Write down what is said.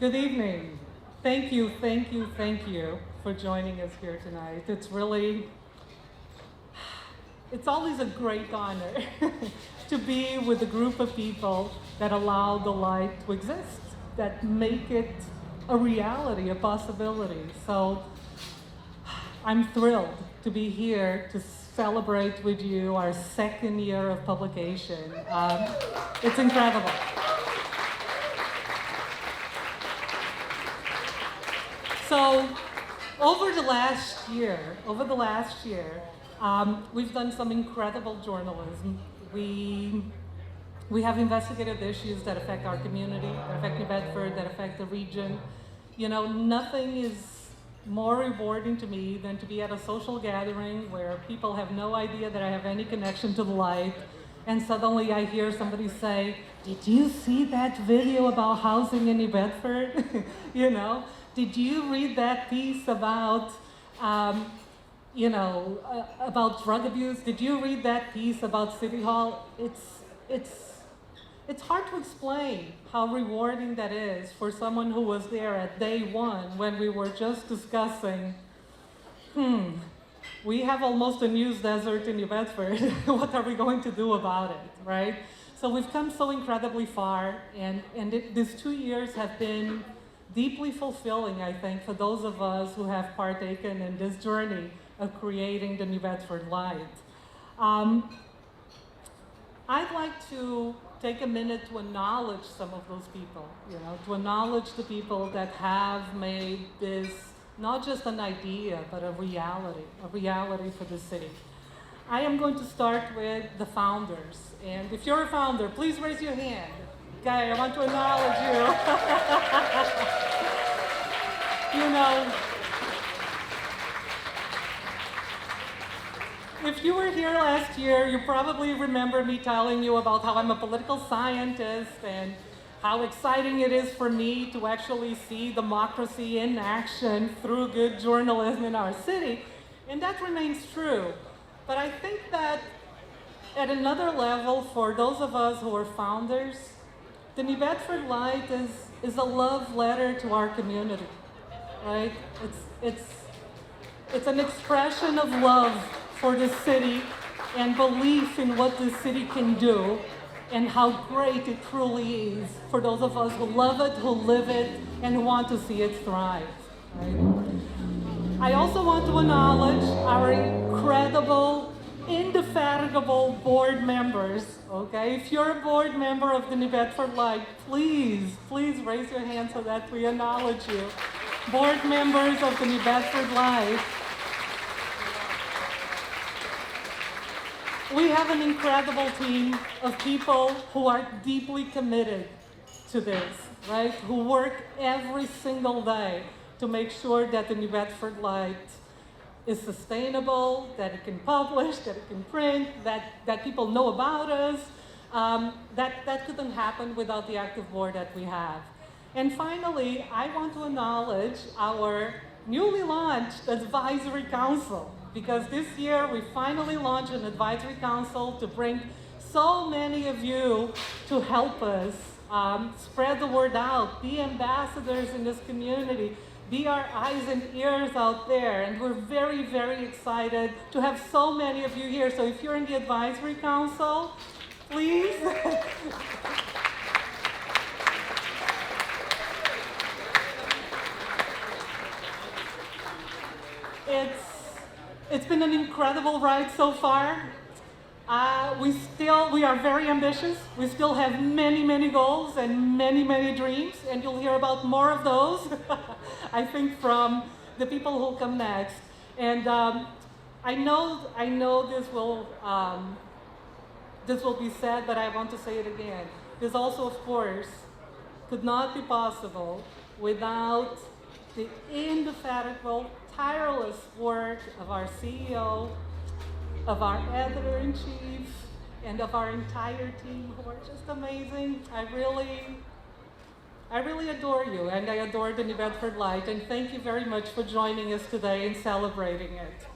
Good evening. Thank you for joining us here tonight. It's always a great honor to be with a group of people that allow the light to exist, that make it a reality, a possibility. So I'm thrilled to be here to celebrate with you our second year of publication. It's incredible. So, over the last year, we've done some incredible journalism. We have investigated issues that affect our community, that affect New Bedford, that affect the region. You know, nothing is more rewarding to me than to be at a social gathering where people have no idea that I have any connection to the light, and suddenly I hear somebody say, "Did you see that video about housing in New Bedford?" You know? Did you read that piece about, about drug abuse? Did you read that piece about City Hall? It's hard to explain how rewarding that is for someone who was there at day one when we were just discussing, we have almost a news desert in New Bedford. What are we going to do about it, right? So we've come so incredibly far, and these 2 years have been deeply fulfilling, I think, for those of us who have partaken in this journey of creating the New Bedford Light. I'd like to take a minute to acknowledge some of those people, to acknowledge the people that have made this not just an idea, but a reality for the city. I am going to start with the founders. And if you're a founder, please raise your hand. Okay, I want to acknowledge you. If you were here last year, you probably remember me telling you about how I'm a political scientist and how exciting it is for me to actually see democracy in action through good journalism in our city. And that remains true. But I think that at another level, for those of us who are founders, the New Bedford Light is a love letter to our community, right? It's an expression of love for the city and belief in what the city can do and how great it truly is for those of us who love it, who live it, and who want to see it thrive, right? I also want to acknowledge our incredible, indefatigable board members, okay? If you're a board member of the New Bedford Light, please raise your hand so that we acknowledge you. Board members of the New Bedford Light, we have an incredible team of people who are deeply committed to this, right? Who work every single day to make sure that the New Bedford Light is sustainable, that it can publish, that it can print, that people know about us. That couldn't happen without the active board that we have. And finally, I want to acknowledge our newly launched advisory council, because this year we finally launched an advisory council to bring so many of you to help us spread the word out, be ambassadors in this community, be our eyes and ears out there. And we're very, very excited to have so many of you here. So if you're in the advisory council, please. It's been an incredible ride so far. We are very ambitious. We still have many, many goals and many, many dreams, and you'll hear about more of those, I think, from the people who'll come next. And I know this will be said, but I want to say it again. This also, of course, could not be possible without the indefatigable, tireless work of our CEO, of our editor-in-chief, and of our entire team, who are just amazing. I really adore you, and I adore the New Bedford Light, and thank you very much for joining us today and celebrating it.